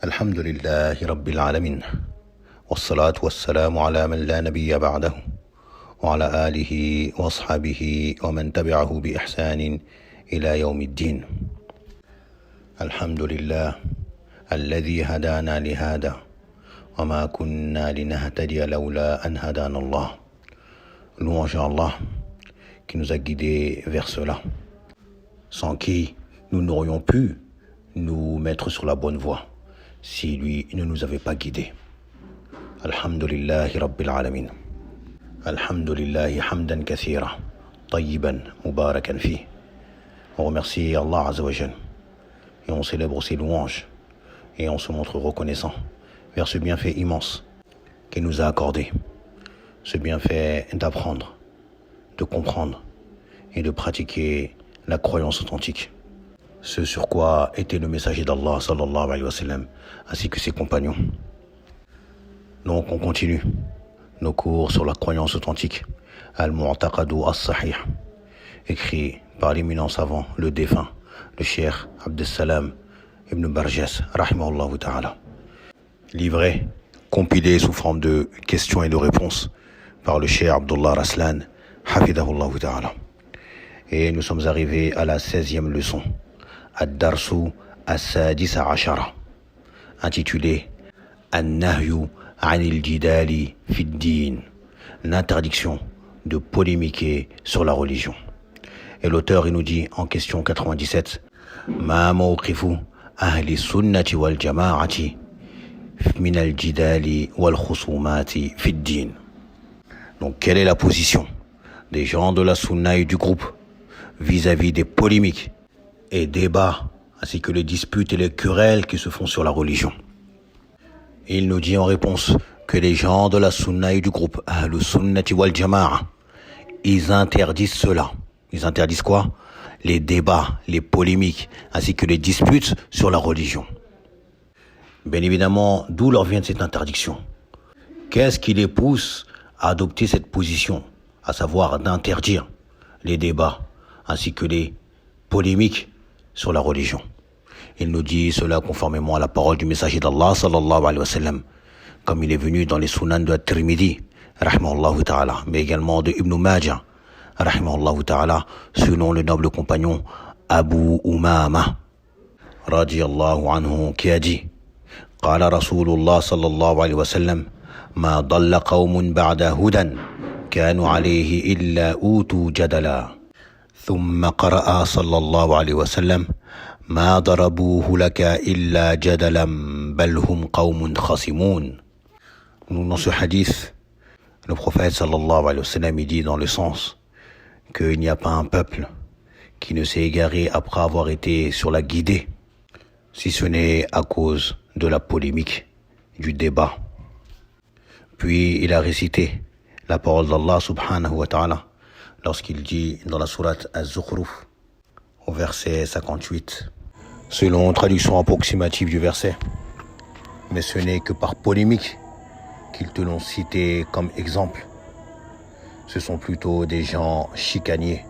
الحمد لله رب العالمين والصلاة والسلام على من لا نبي بعده وعلى آله وأصحابه ومن تبعه بإحسان إلى يوم الدين. الحمد لله الذي هدانا لهذا وما كنا لنهتدي لولا أن هدانا الله. Louange à Allah qui nous a guidés vers cela, sans qui nous n'aurions pu nous mettre sur la bonne voie si lui ne nous avait pas guidés. Alhamdulillahi Rabbil Alamin. Alhamdulillahi hamdan kathira, tayyiban, mubarakan fi. On remercie Allah Azza wa Jal et on célèbre ses louanges et on se montre reconnaissant vers ce bienfait immense qu'il nous a accordé, ce bienfait d'apprendre, de comprendre et de pratiquer la croyance authentique, ce sur quoi était le messager d'Allah sallallahu alayhi wa sallam ainsi que ses compagnons. Donc on continue nos cours sur la croyance authentique, Al-Mu'taqadu As-Sahih, écrit par l'éminent savant, le défunt, le cheikh Abdessalam ibn Barjas, rahimahullah ta'ala, livré, compilé sous forme de questions et de réponses par le cheikh Abdullah Raslan, hafidahullah ta'ala. Et nous sommes arrivés à la 16e leçon, Ad-Darsu As-Sadisa Ashara, intitulée An-Nahyu Anil Jidali Fid-Din, l'interdiction de polémiquer sur la religion. Et l'auteur, il nous dit en question 97, Ma mawqifu ahli sunnati wal jama'ati min al jidali wal khusumati fid-din. Donc, quelle est la position des gens de la sunna et du groupe vis-à-vis des polémiques et débats, ainsi que les disputes et les querelles qui se font sur la religion? Et il nous dit en réponse que les gens de la sunna et du groupe Ahlus Sunnati wal Jama'a, ils interdisent cela. Ils interdisent quoi? Les débats, les polémiques, ainsi que les disputes sur la religion. Bien évidemment, d'où leur vient cette interdiction? Qu'est-ce qui les pousse à adopter cette position, à savoir d'interdire les débats, ainsi que les polémiques sur la religion? Il nous dit cela conformément à la parole du messager d'Allah sallallahu alayhi wa sallam, comme il est venu dans les sunan de At-Tirmidhi, rahimahullah ta'ala, mais également de Ibn Majah, rahimahullah ta'ala, selon le noble compagnon Abu Umama, radiyallahu anhu, qui a dit, Qala Rasulullah sallallahu alayhi wa sallam, Ma dalla qawmun ba'da hudan, kanu alayhi illa utu jadala. ثم قرأ صلى الله عليه وسلم ما ضربوه لك إلا جدلا بل هم قوم خصمون. Dans ce hadith, le prophète sallallahu alayhi wa sallam dit dans le sens qu'il n'y a pas un peuple qui ne s'est égaré après avoir été sur la guidée, si ce n'est à cause de la polémique, du débat. Puis il a récité la parole d'Allah subhanahu wa ta'ala lorsqu'il dit dans la sourate Az-Zukhruf, au verset 58, selon traduction approximative du verset, mais ce n'est que par polémique qu'ils te l'ont cité comme exemple. Ce sont plutôt des gens chicaniers.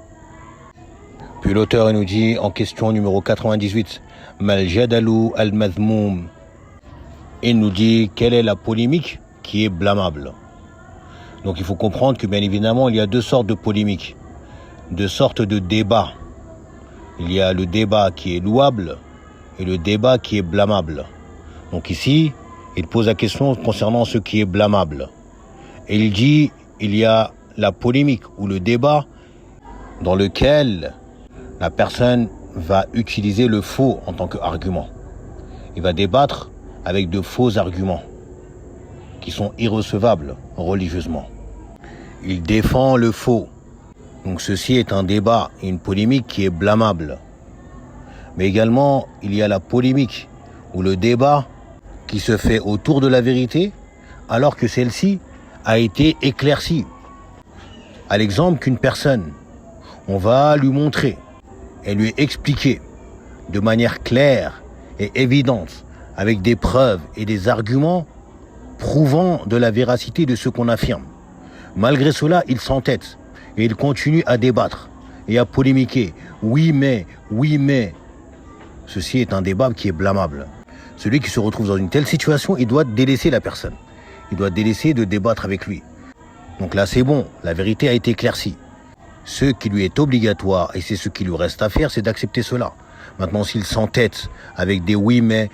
Puis l'auteur nous dit en question numéro 98, Mal jadalu al-madhmoum. Il nous dit quelle est la polémique qui est blâmable. Donc il faut comprendre que bien évidemment il y a deux sortes de polémiques, deux sortes de débats. Il y a le débat qui est louable et le débat qui est blâmable. Donc ici, il pose la question concernant ce qui est blâmable. Et il dit, il y a la polémique ou le débat dans lequel la personne va utiliser le faux en tant qu'argument. Il va débattre avec de faux arguments qui sont irrecevables religieusement. Il défend le faux. Donc ceci est un débat et une polémique qui est blâmable. Mais également, il y a la polémique ou le débat qui se fait autour de la vérité alors que celle-ci a été éclaircie. À l'exemple qu'une personne, on va lui montrer et lui expliquer de manière claire et évidente, avec des preuves et des arguments prouvant de la véracité de ce qu'on affirme. Malgré cela, il s'entête et il continue à débattre et à polémiquer. Oui mais, ceci est un débat qui est blâmable. Celui qui se retrouve dans une telle situation, il doit délaisser la personne. Il doit délaisser de débattre avec lui. Donc là, c'est bon, la vérité a été éclaircie. Ce qui lui est obligatoire, et c'est ce qui lui reste à faire, c'est d'accepter cela. Maintenant, s'il s'entête avec des oui mais,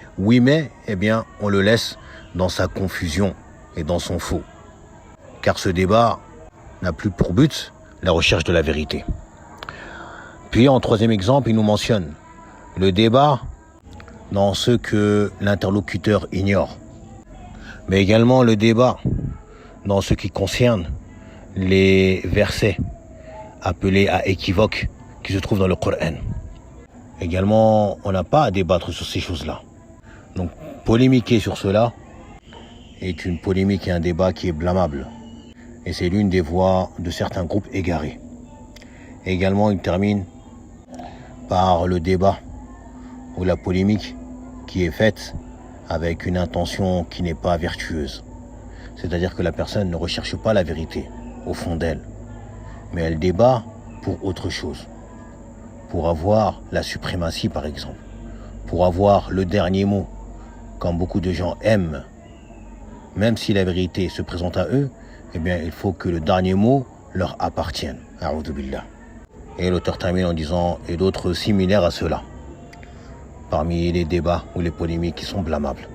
eh bien, on le laisse dans sa confusion et dans son faux. Car ce débat n'a plus pour but la recherche de la vérité. Puis, en troisième exemple, il nous mentionne le débat dans ce que l'interlocuteur ignore, mais également le débat dans ce qui concerne les versets appelés à équivoque qui se trouvent dans le Coran. Également, on n'a pas à débattre sur ces choses-là. Donc, polémiquer sur cela est une polémique et un débat qui est blâmable. Et c'est l'une des voies de certains groupes égarés. Et également, il termine par le débat ou la polémique qui est faite avec une intention qui n'est pas vertueuse. C'est-à-dire que la personne ne recherche pas la vérité au fond d'elle, mais elle débat pour autre chose. Pour avoir la suprématie, par exemple. Pour avoir le dernier mot, comme beaucoup de gens aiment. Même si la vérité se présente à eux, eh bien, il faut que le dernier mot leur appartienne. A'oudhu billah. Et l'auteur termine en disant, et d'autres similaires à cela, parmi les débats ou les polémiques qui sont blâmables.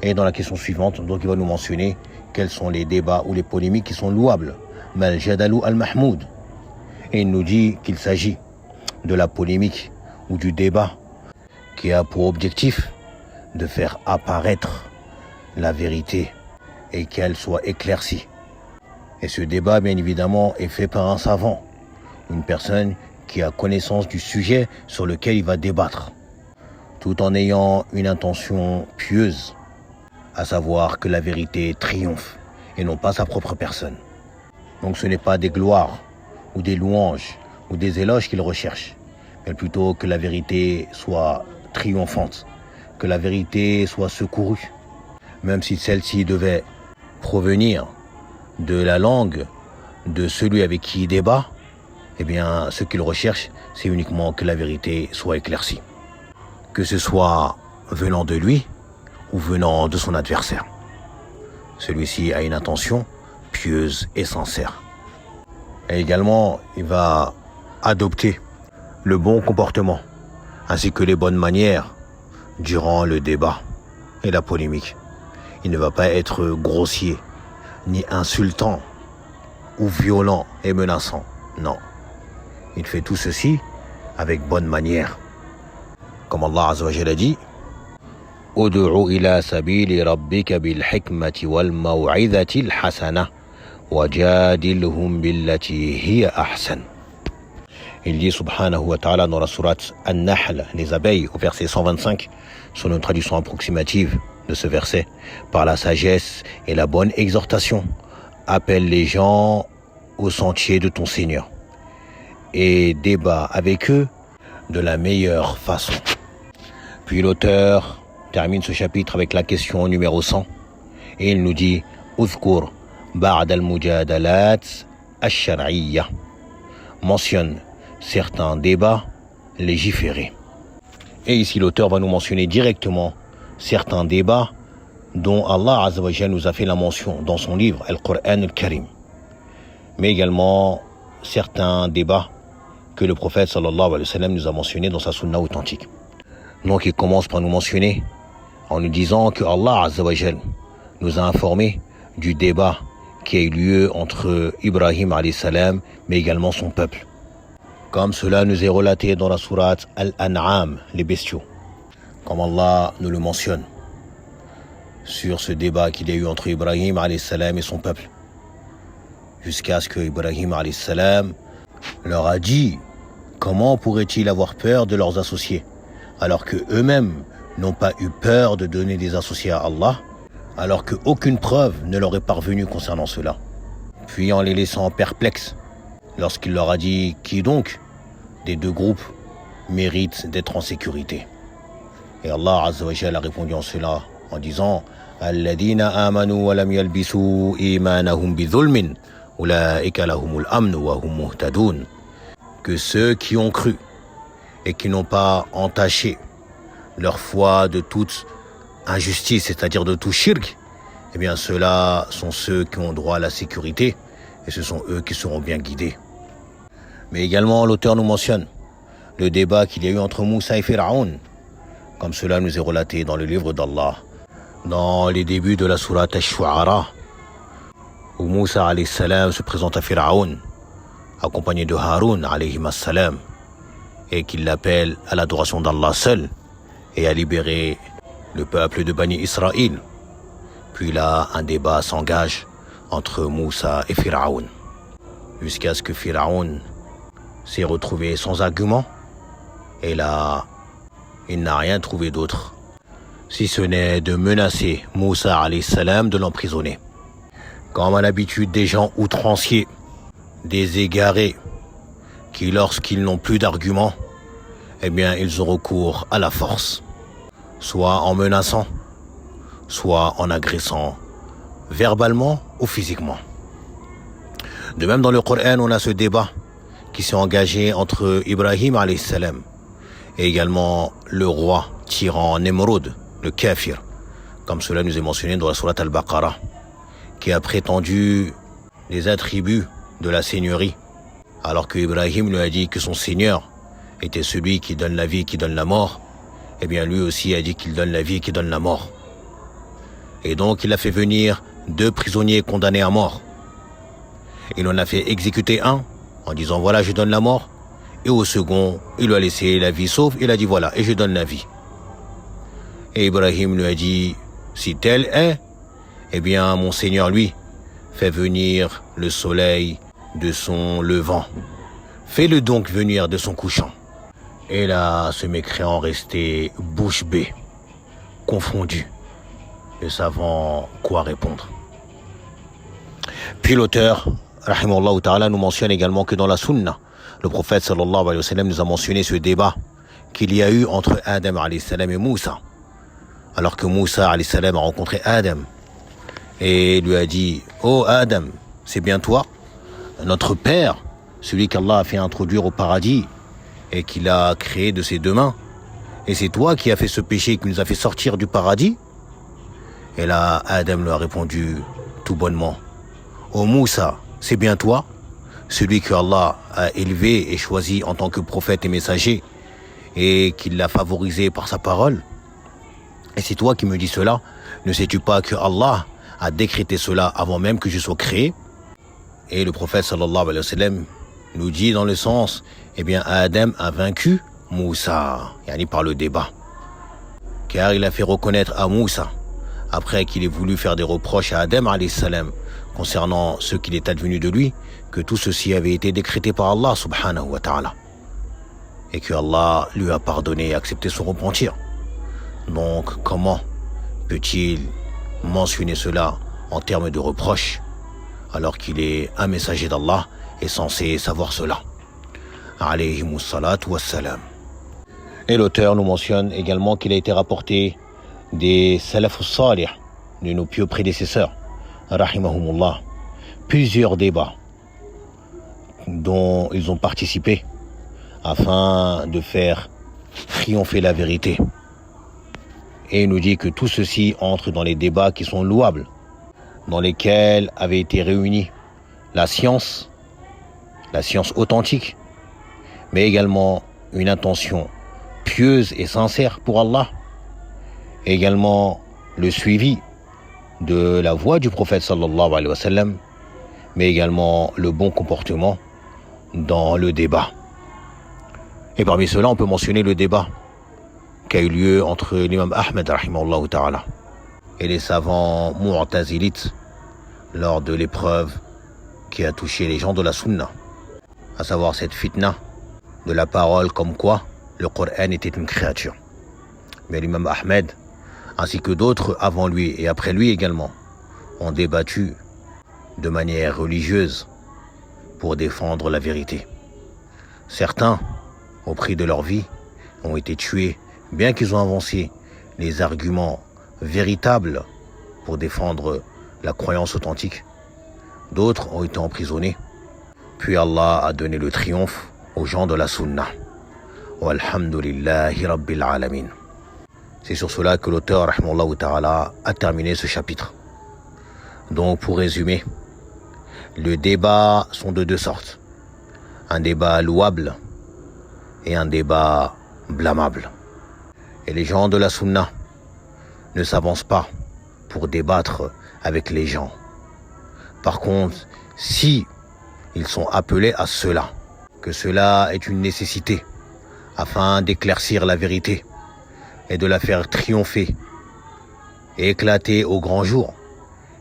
Et dans la question suivante, donc il va nous mentionner quels sont les débats ou les polémiques qui sont louables. Mal jadalu al-mahmoud. Et il nous dit qu'il s'agit de la polémique ou du débat qui a pour objectif de faire apparaître la vérité et qu'elle soit éclaircie. Et ce débat, bien évidemment, est fait par un savant, une personne qui a connaissance du sujet sur lequel il va débattre, tout en ayant une intention pieuse, à savoir que la vérité triomphe et non pas sa propre personne. Donc ce n'est pas des gloires ou des louanges ou des éloges qu'il recherche, mais plutôt que la vérité soit triomphante, que la vérité soit secourue, même si celle-ci devait provenir de la langue de celui avec qui il débat, eh bien ce qu'il recherche, c'est uniquement que la vérité soit éclaircie, que ce soit venant de lui ou venant de son adversaire. Celui-ci a une intention pieuse et sincère. Et également, il va adopter le bon comportement, ainsi que les bonnes manières durant le débat et la polémique. Il ne va pas être grossier, ni insultant, ou violent et menaçant. Non. Il fait tout ceci avec bonne manière. Comme Allah Azza wa Jalla a dit, Ud'u ila sabili rabbika bil hikmati wal maw'izati al hasana wajadilhum billati hiya ahsan. Il dit subhanahu wa ta'ala dans la sourate An-Nahl, les abeilles, au verset 125, sur une traduction approximative de ce verset, par la sagesse et la bonne exhortation, appelle les gens au sentier de ton Seigneur et débat avec eux de la meilleure façon. Puis l'auteur termine ce chapitre avec la question numéro 100 et il nous dit Uzkur ba'd al-mujadalat ash-shar'iyya, mentionne certains débats légiférés. Et ici l'auteur va nous mentionner directement certains débats dont Allah Azza wa Jalla nous a fait la mention dans son livre Al-Qur'an Al-Karim, mais également certains débats que le prophète sallallahu alayhi wa sallam nous a mentionnés dans sa sunna authentique. Donc il commence par nous mentionner en nous disant que Allah Azza wa Jalla nous a informé du débat qui a eu lieu entre Ibrahim alayhi salam mais également son peuple, comme cela nous est relaté dans la sourate Al-An'am, les bestiaux, comme Allah nous le mentionne sur ce débat qu'il y a eu entre Ibrahim alayhi salam et son peuple, jusqu'à ce que Ibrahim alayhi salam leur a dit comment pourraient-ils avoir peur de leurs associés alors que eux-mêmes n'ont pas eu peur de donner des associés à Allah, alors qu'aucune preuve ne leur est parvenue concernant cela. Puis en les laissant perplexes, lorsqu'il leur a dit qui donc des deux groupes mérite d'être en sécurité. Et Allah Azza wa Jalla a répondu en cela en disant Alladhina amanu wa lam yalbisu imanahum bidhulmin ulaika lahumul amn wa hum muhtadun, que ceux qui ont cru et qui n'ont pas entaché leur foi de toute injustice, c'est-à-dire de tout shirk, eh bien ceux-là sont ceux qui ont droit à la sécurité et ce sont eux qui seront bien guidés. Mais également, l'auteur nous mentionne le débat qu'il y a eu entre Moussa et Pharaon, comme cela nous est relaté dans le livre d'Allah, dans les débuts de la sourate Ash-Shu'ara, où Moussa alayhi salam se présente à Pharaon, accompagné de Haroun alayhi salam, et qu'il l'appelle à l'adoration d'Allah seul et à libérer le peuple de Bani Israël. Puis là, un débat s'engage entre Moussa et Pharaon, jusqu'à ce que Pharaon s'est retrouvé sans argument, et là, il n'a rien trouvé d'autre, si ce n'est de menacer Moussa alayhi salam de l'emprisonner. Comme à l'habitude des gens outranciers, des égarés, qui lorsqu'ils n'ont plus d'arguments, eh bien ils ont recours à la force, soit en menaçant, soit en agressant verbalement ou physiquement. De même dans le Coran, on a ce débat qui s'est engagé entre Ibrahim alayhi salam et également le roi tyran Nemrod, le kafir, comme cela nous est mentionné dans la sourate Al-Baqarah, qui a prétendu les attributs de la seigneurie, alors que Ibrahim lui a dit que son seigneur était celui qui donne la vie et qui donne la mort. Eh bien lui aussi a dit qu'il donne la vie et qu'il donne la mort. Et donc il a fait venir 2 prisonniers condamnés à mort. Il en a fait exécuter un en disant voilà, je donne la mort, et au second il lui a laissé la vie sauve, il a dit voilà, et je donne la vie. Et Ibrahim lui a dit si tel est, eh bien mon Seigneur lui fait venir le soleil de son levant, fais-le donc venir de son couchant. Et là, ce mécréant restait bouche bée, confondu, ne savant quoi répondre. Puis l'auteur, rahimahullah ta'ala, nous mentionne également que dans la sunna, le prophète sallallahu alayhi wa sallam nous a mentionné ce débat qu'il y a eu entre Adam alayhi salam et Moussa. Alors que Moussa alayhi salam a rencontré Adam et lui a dit « Oh Adam, c'est bien toi, notre père, celui qu'Allah a fait introduire au paradis et qu'il a créé de ses 2 mains. Et c'est toi qui as fait ce péché qui nous a fait sortir du paradis ?» Et là, Adam lui a répondu tout bonnement « Oh Moussa, c'est bien toi, celui que Allah a élevé et choisi en tant que prophète et messager et qu'il l'a favorisé par sa parole. Et c'est toi qui me dis cela. Ne sais-tu pas que Allah a décrété cela avant même que je sois créé ?» Et le prophète sallallahu alayhi wa sallam nous dit dans le sens, eh bien Adam a vaincu Moussa, yani par le débat. Car il a fait reconnaître à Moussa, après qu'il ait voulu faire des reproches à Adam alayhi salam concernant ce qu'il est advenu de lui, que tout ceci avait été décrété par Allah subhanahu wa ta'ala. Et que Allah lui a pardonné et accepté son repentir. Donc comment peut-il mentionner cela en termes de reproches alors qu'il est un messager d'Allah et censé savoir cela. Alayhimus salatu wassalam. Et l'auteur nous mentionne également qu'il a été rapporté des salafus salih, de nos pieux prédécesseurs, rahimahumullah, plusieurs débats dont ils ont participé afin de faire triompher la vérité. Et il nous dit que tout ceci entre dans les débats qui sont louables, dans lesquels avait été réunie la science authentique, mais également une intention pieuse et sincère pour Allah, et également le suivi de la voie du prophète sallallahu alayhi wa sallam, mais également le bon comportement dans le débat. Et parmi cela, on peut mentionner le débat qui a eu lieu entre l'imam Ahmed rahimahullah ta'ala et les savants mu'tazilites lors de l'épreuve qui a touché les gens de la sunna, à savoir cette fitna de la parole comme quoi le Coran était une créature. Mais l'imam Ahmed, ainsi que d'autres avant lui et après lui également, ont débattu de manière religieuse pour défendre la vérité. Certains, au prix de leur vie, ont été tués, bien qu'ils ont avancé les arguments véritables pour défendre la croyance authentique. D'autres ont été emprisonnés. Puis Allah a donné le triomphe aux gens de la sunna. Walhamdulillahi rabbil alamin. C'est sur cela que l'auteur, rahimahullah ta'ala, a terminé ce chapitre. Donc, pour résumer, les débats sont de deux sortes. Un débat louable et un débat blâmable. Et les gens de la sunna ne s'avancent pas pour débattre avec les gens. Par contre, si ils sont appelés à cela, que cela est une nécessité afin d'éclaircir la vérité et de la faire triompher et éclater au grand jour,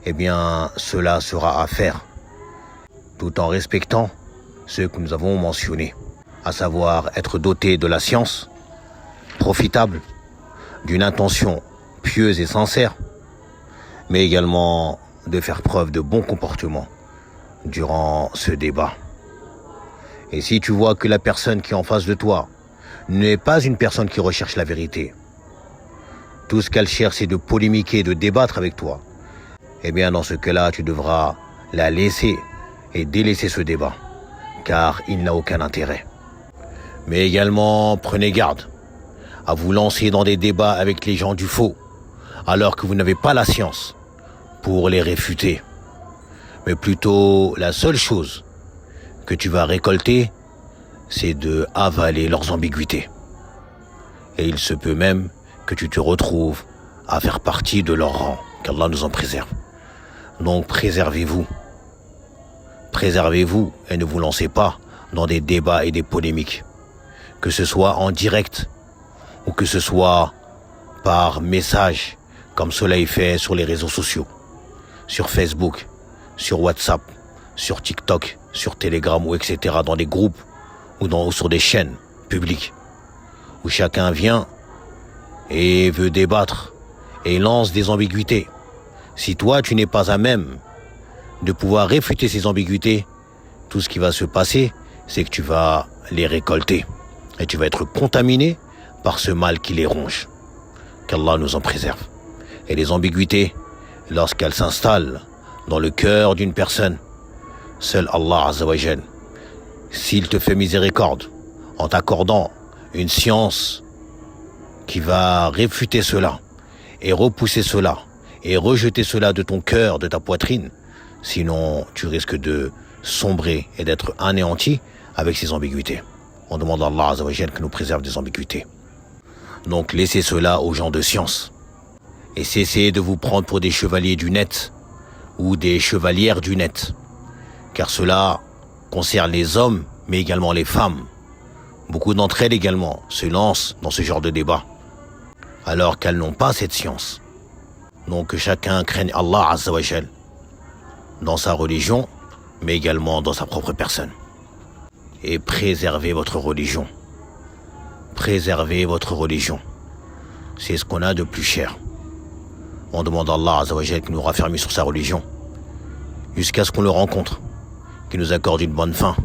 eh bien cela sera à faire, tout en respectant ce que nous avons mentionné, à savoir être doté de la science, profitable, d'une intention pieuse et sincère, mais également de faire preuve de bon comportement durant ce débat. Et si tu vois que la personne qui est en face de toi n'est pas une personne qui recherche la vérité, tout ce qu'elle cherche c'est de polémiquer, de débattre avec toi, eh bien dans ce cas-là tu devras la laisser et délaisser ce débat, car il n'a aucun intérêt. Mais également prenez garde à vous lancer dans des débats avec les gens du faux, alors que vous n'avez pas la science pour les réfuter. Mais plutôt, la seule chose que tu vas récolter, c'est de avaler leurs ambiguïtés. Et il se peut même que tu te retrouves à faire partie de leur rang, qu'Allah nous en préserve. Donc préservez-vous. Préservez-vous et ne vous lancez pas dans des débats et des polémiques. Que ce soit en direct ou que ce soit par message, comme cela est fait sur les réseaux sociaux, sur Facebook, sur WhatsApp, sur TikTok, sur Telegram ou etc. dans des groupes ou sur des chaînes publiques où chacun vient et veut débattre et lance des ambiguïtés. Si toi tu n'es pas à même de pouvoir réfuter ces ambiguïtés, tout ce qui va se passer, c'est que tu vas les récolter et tu vas être contaminé par ce mal qui les ronge. Qu'Allah nous en préserve. Et les ambiguïtés, lorsqu'elles s'installent dans le cœur d'une personne, seul Allah Azza wa Jal, s'il te fait miséricorde en t'accordant une science qui va réfuter cela et repousser cela et rejeter cela de ton cœur, de ta poitrine, sinon tu risques de sombrer et d'être anéanti avec ces ambiguïtés. On demande à Allah Azza wa Jal que nous préserve des ambiguïtés. Donc laissez cela aux gens de science et cessez de vous prendre pour des chevaliers du net ou des chevalières du net, car cela concerne les hommes mais également les femmes. Beaucoup d'entre elles également se lancent dans ce genre de débat alors qu'elles n'ont pas cette science. Donc que chacun craigne Allah Azza wa Jal dans sa religion mais également dans sa propre personne. Et préservez votre religion. Préservez votre religion. C'est ce qu'on a de plus cher. On demande à Allah Azza wa Jal qu'il nous raffermisse sur sa religion jusqu'à ce qu'on le rencontre, qu'il nous accorde une bonne fin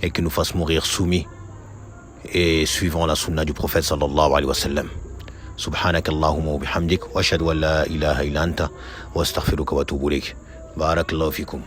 et qu'il nous fasse mourir soumis et suivant la sunna du prophète sallallahu alayhi wa sallam. Subhanak Allahumma wa bihamdik wa ashhadu an la ilaha illa anta wa astaghfiruka wa atubu ilayk. Barakallahu fikum.